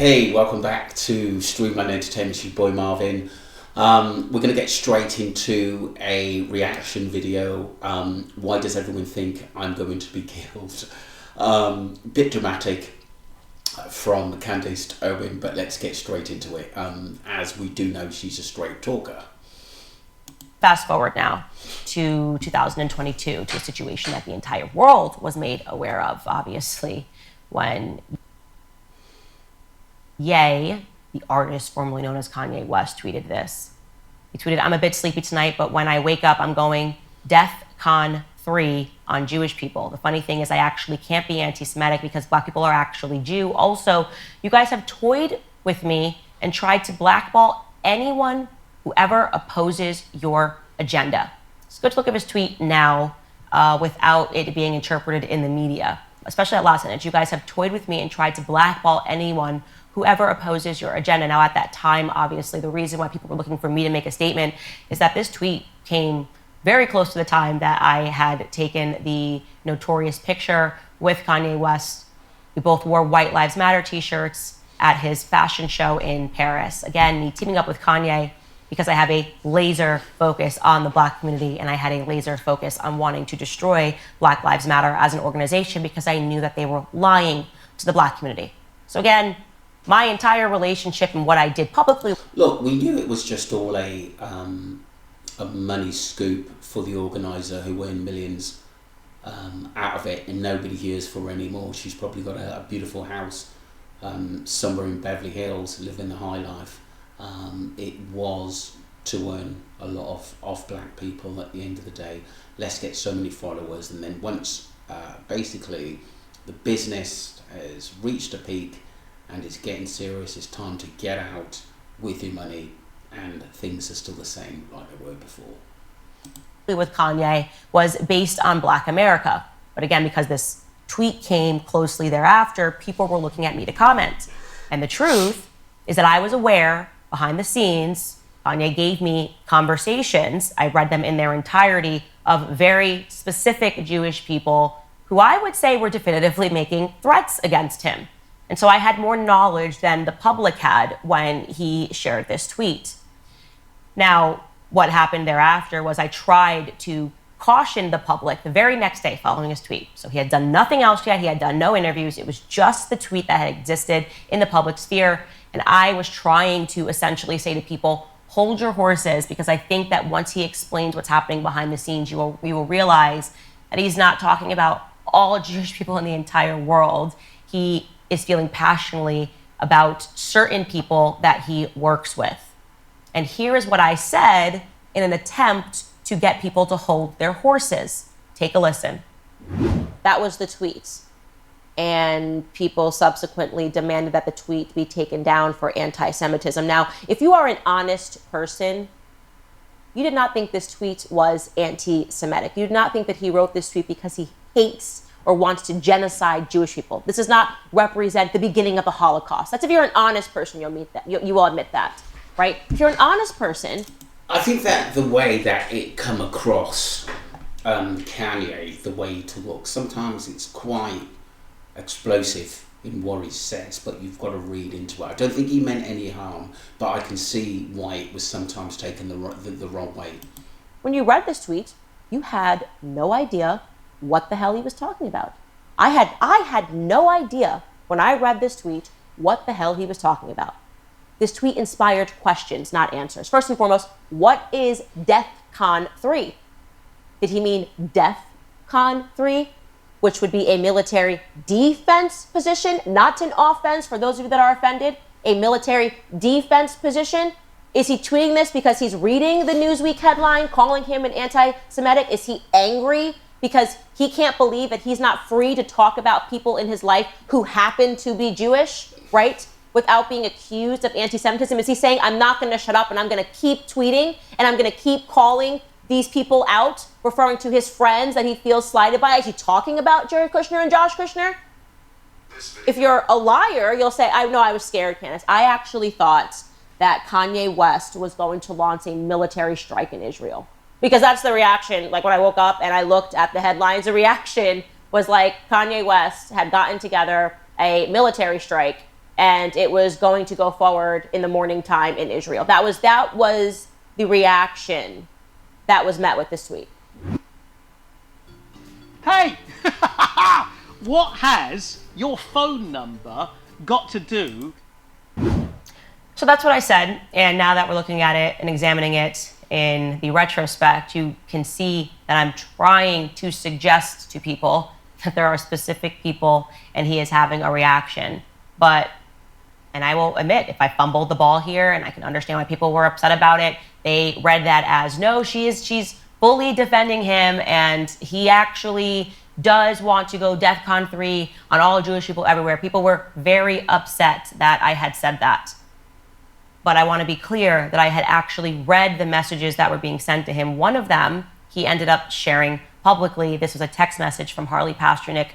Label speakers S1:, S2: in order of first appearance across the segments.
S1: Hey, welcome back to Streamline Entertainment. It's your boy Marvin. We're going to get straight into a reaction video. Why does everyone think I'm going to be killed? Bit dramatic from Candace to Owen, but let's get straight into it. As we do know, she's a straight talker.
S2: Fast forward now to 2022, to a situation that the entire world was made aware of, obviously, when Ye, the artist formerly known as Kanye West, tweeted this. He tweeted, "I'm a bit sleepy tonight, but when I wake up, I'm going DEFCON 3 on Jewish people. The funny thing is I actually can't be anti-Semitic because Black people are actually Jew. Also, you guys have toyed with me and tried to blackball anyone who ever opposes your agenda." It's good to look at his tweet now without it being interpreted in the media, especially that last sentence. "You guys have toyed with me and tried to blackball anyone whoever opposes your agenda." Now, at that time, obviously, the reason why people were looking for me to make a statement is that this tweet came very close to the time that I had taken the notorious picture with Kanye West. We both wore White Lives Matter t-shirts at his fashion show in Paris. Again, me teaming up with Kanye because I have a laser focus on the Black community, and I had a laser focus on wanting to destroy Black Lives Matter as an organization because I knew that they were lying to the Black community. So again, my entire relationship and what I did publicly.
S1: Look, we knew it was just all a money scoop for the organizer who earned millions out of it, and nobody hears for her anymore. She's probably got a beautiful house somewhere in Beverly Hills, living the high life. It was to earn a lot of Black people at the end of the day. Let's get so many followers, and then once basically the business has reached a peak and it's getting serious, it's time to get out with your money, and things are still the same like they were before.
S2: With Kanye was based on Black America. But again, because this tweet came closely thereafter, people were looking at me to comment. And the truth is that I was aware behind the scenes, Kanye gave me conversations, I read them in their entirety, of very specific Jewish people who I would say were definitively making threats against him. And so I had more knowledge than the public had when he shared this tweet. Now, what happened thereafter was I tried to caution the public the very next day following his tweet. So he had done nothing else yet. He had done no interviews. It was just the tweet that had existed in the public sphere. And I was trying to essentially say to people, hold your horses, because I think that once he explains what's happening behind the scenes, you will realize that he's not talking about all Jewish people in the entire world. He is feeling passionately about certain people that he works with. And here is what I said in an attempt to get people to hold their horses. Take a listen. That was the tweet. And people subsequently demanded that the tweet be taken down for anti-Semitism. Now, if you are an honest person, you did not think this tweet was anti-Semitic. You did not think that he wrote this tweet because he hates or wants to genocide Jewish people. This does not represent the beginning of the Holocaust. That's if you're an honest person, you'll admit that. You will admit that, right? If you're an honest person.
S1: I think that the way that it come across, Kanye, the way he talks, sometimes it's quite explosive in what he says, but you've got to read into it. I don't think he meant any harm, but I can see why it was sometimes taken the wrong way.
S2: When you read this tweet, you had no idea what the hell he was talking about. I had no idea when I read this tweet what the hell he was talking about. This tweet inspired questions, not answers. First and foremost, what is DEFCON 3? Did he mean DEFCON 3, which would be a military defense position, not an offense for those of you that are offended, a military defense position? Is he tweeting this because he's reading the Newsweek headline calling him an anti-Semitic? Is he angry because he can't believe that he's not free to talk about people in his life who happen to be Jewish, right? Without being accused of anti-Semitism? Is he saying, I'm not going to shut up and I'm going to keep tweeting and I'm going to keep calling these people out, referring to his friends that he feels slighted by? Is he talking about Jared Kushner and Josh Kushner? If you're a liar, you'll say, I was scared, Candace. I actually thought that Kanye West was going to launch a military strike in Israel. Because that's the reaction. Like when I woke up and I looked at the headlines, the reaction was like Kanye West had gotten together a military strike and it was going to go forward in the morning time in Israel. That was the reaction that was met with this tweet.
S3: Hey, what has your phone number got to do?
S2: So that's what I said, and now that we're looking at it and examining it in the retrospect, you can see that I'm trying to suggest to people that there are specific people and he is having a reaction. And I will admit, if I fumbled the ball here, and I can understand why people were upset about it, they read that as, no, she's fully defending him, and he actually does want to go DEFCON 3 on all Jewish people everywhere. People were very upset that I had said that. But I want to be clear that I had actually read the messages that were being sent to him. One of them, he ended up sharing publicly. This was a text message from Harley Pasternak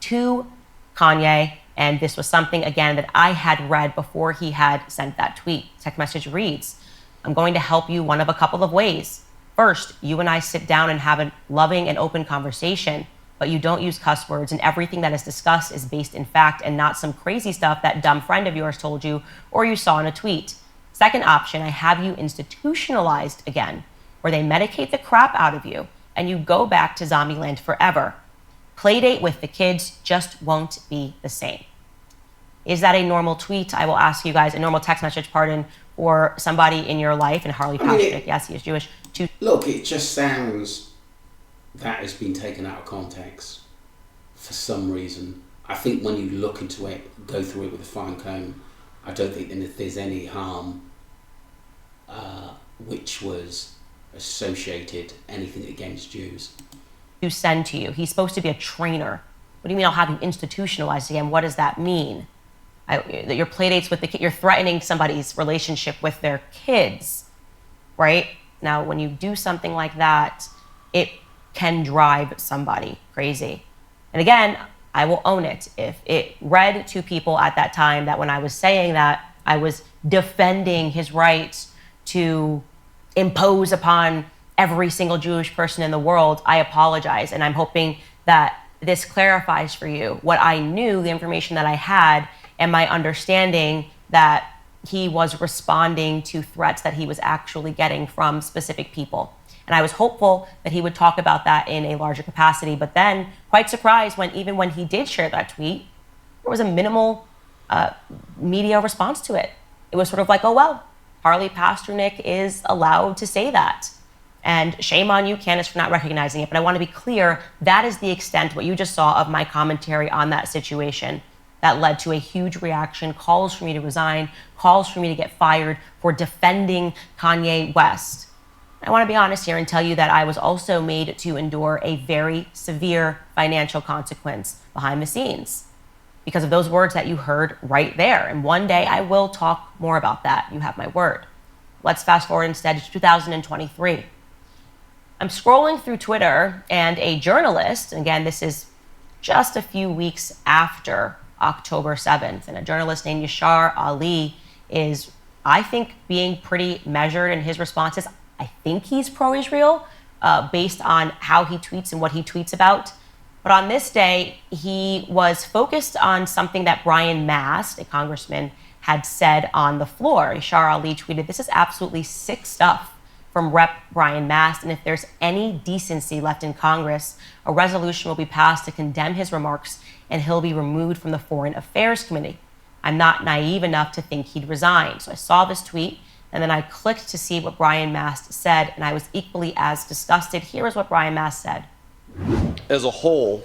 S2: to Kanye. And this was something, again, that I had read before he had sent that tweet. Text message reads, I'm going to help you one of a couple of ways. First, you and I sit down and have a loving and open conversation, but you don't use cuss words, and everything that is discussed is based in fact and not some crazy stuff that dumb friend of yours told you or you saw in a tweet. Second option, I have you institutionalized again, where they medicate the crap out of you and you go back to Zombieland forever. Playdate with the kids just won't be the same. Is that a normal tweet? I will ask you guys, a normal text message, pardon, or somebody in your life, and Harley Pasternak, yes, he is Jewish.
S1: Look, it just sounds that has been taken out of context for some reason. I think when you look into it, go through it with a fine comb, I don't think that there's any harm which was associated anything against Jews.
S2: To send to you. He's supposed to be a trainer. What do you mean I'll have you institutionalized again? What does that mean? That your playdates with the kid, you're threatening somebody's relationship with their kids, right? Now, when you do something like that, it can drive somebody crazy. And again, I will own it. If it read to people at that time that when I was saying that, I was defending his rights to impose upon every single Jewish person in the world, I apologize. And I'm hoping that this clarifies for you what I knew, the information that I had, and my understanding that he was responding to threats that he was actually getting from specific people. And I was hopeful that he would talk about that in a larger capacity, but then quite surprised when even when he did share that tweet, there was a minimal media response to it. It was sort of like, oh, well, Harley Pasternak is allowed to say that. And shame on you, Candace, for not recognizing it. But I want to be clear, that is the extent, what you just saw, of my commentary on that situation. That led to a huge reaction, calls for me to resign, calls for me to get fired for defending Kanye West. I want to be honest here and tell you that I was also made to endure a very severe financial consequence behind the scenes because of those words that you heard right there. And one day I will talk more about that. You have my word. Let's fast forward instead to 2023. I'm scrolling through Twitter and a journalist, and again, this is just a few weeks after October 7th, and a journalist named Yashar Ali is, I think, being pretty measured in his responses. I think he's pro-Israel based on how he tweets and what he tweets about. But on this day, he was focused on something that Brian Mast, a congressman, had said on the floor. Yashar Ali tweeted, "This is absolutely sick stuff from Rep. Brian Mast, and if there's any decency left in Congress, a resolution will be passed to condemn his remarks, and he'll be removed from the Foreign Affairs Committee. I'm not naive enough to think he'd resign." So I saw this tweet, and then I clicked to see what Brian Mast said, and I was equally as disgusted. Here is what Brian Mast said.
S4: As a whole,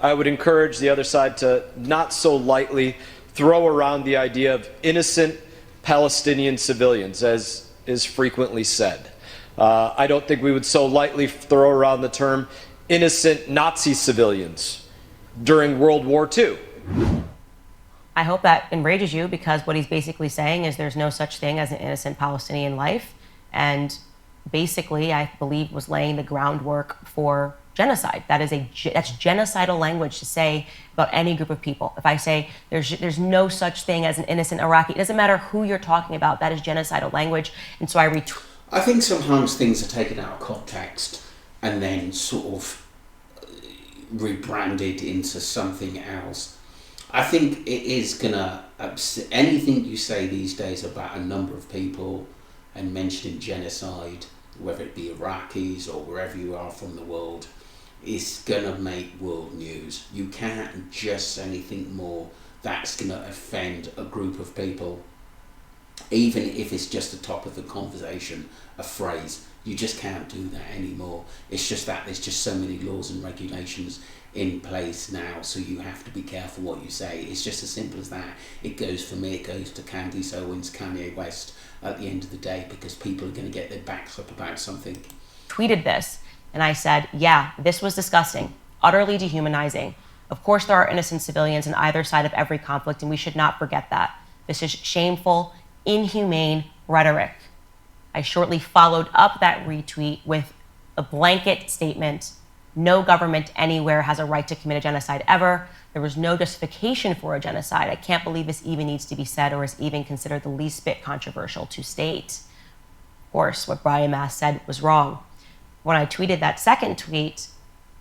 S4: I would encourage the other side to not so lightly throw around the idea of innocent Palestinian civilians, as is frequently said. I don't think we would so lightly throw around the term innocent Nazi civilians during World War II.
S2: I hope that enrages you, because what he's basically saying is there's no such thing as an innocent Palestinian life, and basically, I believe, was laying the groundwork for genocide. That's genocidal language to say about any group of people. If I say there's no such thing as an innocent Iraqi, it doesn't matter who you're talking about, that is genocidal language. And so
S1: I think sometimes things are taken out of context and then sort of rebranded into something else. I think it is gonna anything you say these days about a number of people and mentioning genocide, whether it be Iraqis or wherever you are from the world, is gonna make world news. You can't just say anything more that's gonna offend a group of people, even if it's just the top of the conversation, a phrase. You just can't do that anymore. It's just that there's just so many laws and regulations in place now, so you have to be careful what you say. It's just as simple as that. It goes for me, it goes to Candace, Owens, Kanye West at the end of the day, because people are going to get their backs up about something.
S2: Tweeted this, and I said, yeah, this was disgusting, utterly dehumanizing. Of course there are innocent civilians on either side of every conflict, and we should not forget that. This is shameful, inhumane rhetoric. I shortly followed up that retweet with a blanket statement: no government anywhere has a right to commit a genocide ever. There was no justification for a genocide. I can't believe this even needs to be said or is even considered the least bit controversial to state. Of course, what Brian Mast said was wrong. When I tweeted that second tweet,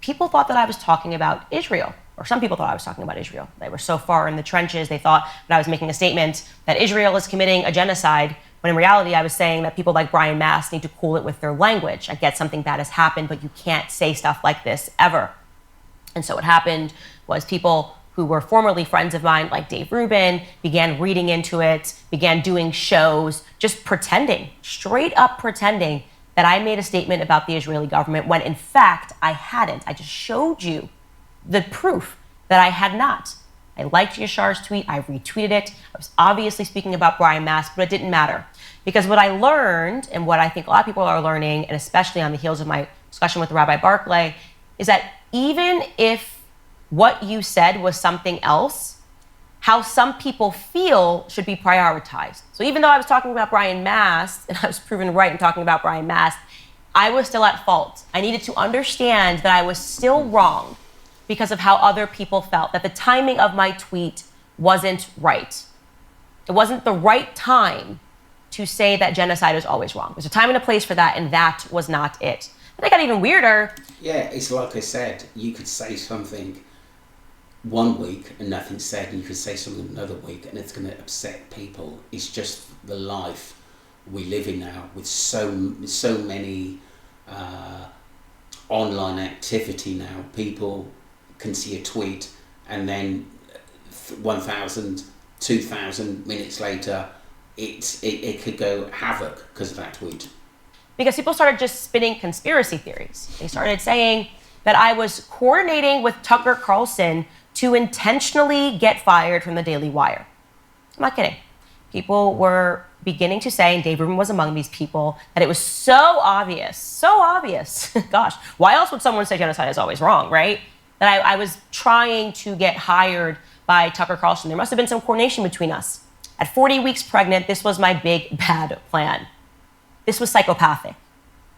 S2: people thought that I was talking about Israel, or some people thought I was talking about Israel. They were so far in the trenches, they thought that I was making a statement that Israel is committing a genocide, when in reality, I was saying that people like Brian Mast need to cool it with their language. I get something bad has happened, but you can't say stuff like this ever. And so what happened was people who were formerly friends of mine, like Dave Rubin, began reading into it, began doing shows, just pretending, straight up pretending that I made a statement about the Israeli government when in fact I hadn't. I just showed you the proof that I had not. I liked Yashar's tweet, I retweeted it. I was obviously speaking about Brian Mast, but it didn't matter. Because what I learned, and what I think a lot of people are learning, and especially on the heels of my discussion with Rabbi Barclay, is that even if what you said was something else, how some people feel should be prioritized. So even though I was talking about Brian Mast, and I was proven right in talking about Brian Mast, I was still at fault. I needed to understand that I was still wrong because of how other people felt, that the timing of my tweet wasn't right. It wasn't the right time to say that genocide is always wrong. There's a time and a place for that, and that was not it. But it got even weirder.
S1: Yeah, it's like I said, you could say something one week and nothing's said, and you could say something another week and it's going to upset people. It's just the life we live in now, with so many online activity now. People can see a tweet and then 1,000, 2,000 minutes later, it could go havoc because of that tweet.
S2: Because people started just spinning conspiracy theories. They started saying that I was coordinating with Tucker Carlson to intentionally get fired from the Daily Wire. I'm not kidding. People were beginning to say, and Dave Rubin was among these people, that it was so obvious, gosh, why else would someone say genocide is always wrong, right? That I was trying to get hired by Tucker Carlson. There must have been some coordination between us. At 40 weeks pregnant, this was my big, bad plan. This was psychopathic.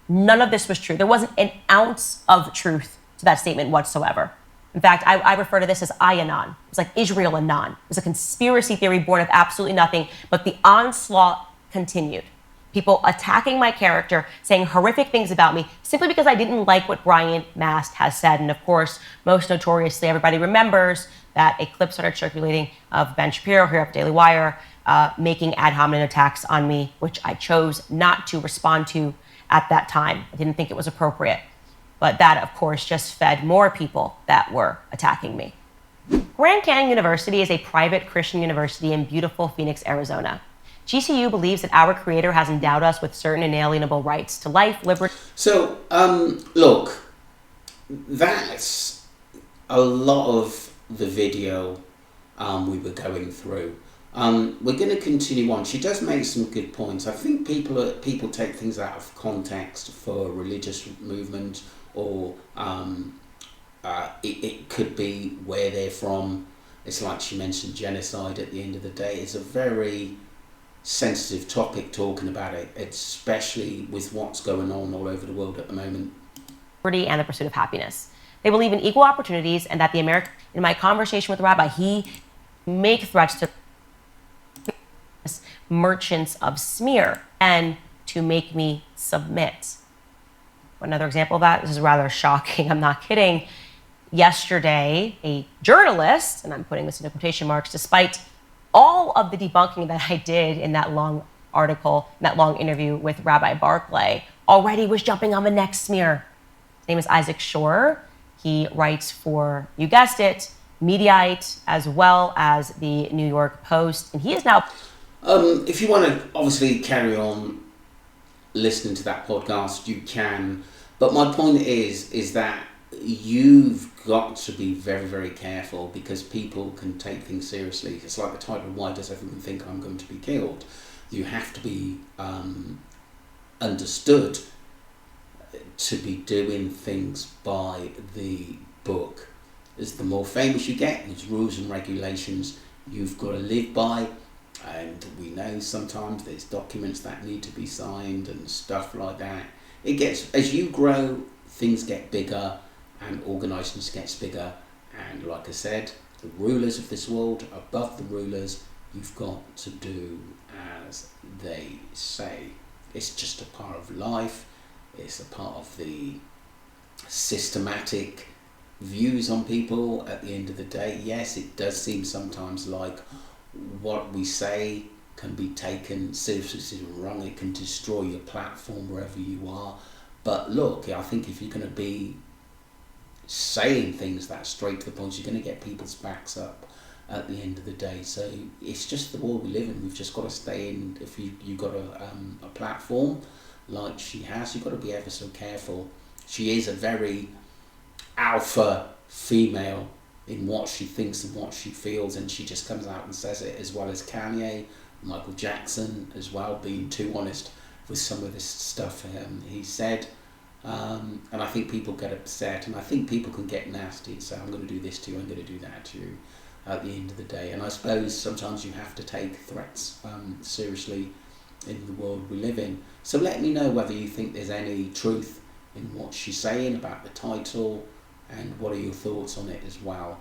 S2: None of this was true. There wasn't an ounce of truth to that statement whatsoever. In fact, I refer to this as I-anon. It was like Israel anon. It was a conspiracy theory born of absolutely nothing, but the onslaught continued. People attacking my character, saying horrific things about me, simply because I didn't like what Brian Mast has said. And of course, most notoriously, everybody remembers that a clip started circulating of Ben Shapiro here at Daily Wire making ad hominem attacks on me, which I chose not to respond to at that time. I didn't think it was appropriate. But that, of course, just fed more people that were attacking me. Grand Canyon University is a private Christian university in beautiful Phoenix, Arizona. GCU believes that our Creator has endowed us with certain inalienable rights to life, liberty.
S1: So, look, that's a lot of the video we were going through. We're going to continue on. She does make some good points. I think people take things out of context for religious movement, or it could be where they're from. It's like she mentioned genocide at the end of the day. It's a very sensitive topic talking about it, especially with what's going on all over the world at the moment.
S2: And the pursuit of happiness. They believe in equal opportunities, and that the American, in my conversation with the rabbi, he make threats to merchants of smear and to make me submit. Another example of that, this is rather shocking, I'm not kidding. Yesterday, a journalist, and I'm putting this into quotation marks, despite all of the debunking that I did in that long article, that long interview with Rabbi Barclay, already was jumping on the next smear. His name is Isaac Shore. He writes for, you guessed it, Mediaite, as well as the New York Post, and he is now...
S1: If you want to obviously carry on listening to that podcast, you can. But my point is that you've got to be very, very careful, because people can take things seriously. It's like the title, why does everyone think I'm going to be killed? You have to be understood to be doing things by the book. As the more famous you get, there's rules and regulations you've got to live by, and we know sometimes there's documents that need to be signed and stuff like that. It gets, as you grow, things get bigger and organisations gets bigger, and like I said, the rulers of this world, above the rulers, you've got to do as they say. It's just a part of life. It's a part of the systematic views on people at the end of the day. Yes, it does seem sometimes like what we say can be taken seriously wrong. It can destroy your platform wherever you are. But look, I think if you're going to be saying things that straight to the point, you're going to get people's backs up at the end of the day. So it's just the world we live in. We've just got to stay in. If you've got a platform like she has, you've got to be ever so careful. She is a very alpha female in what she thinks and what she feels, and she just comes out and says it, as well as Kanye, Michael Jackson as well, being too honest with some of this stuff he said. And I think people get upset, and I think people can get nasty and say, I'm going to do this to you, I'm going to do that to you at the end of the day. And I suppose sometimes you have to take threats seriously in the world we live in. So let me know whether you think there's any truth in what she's saying about the title, and what are your thoughts on it as well.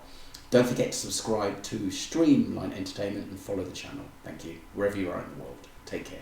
S1: Don't forget to subscribe to Streamline Entertainment and follow the channel. Thank you, wherever you are in the world. Take care.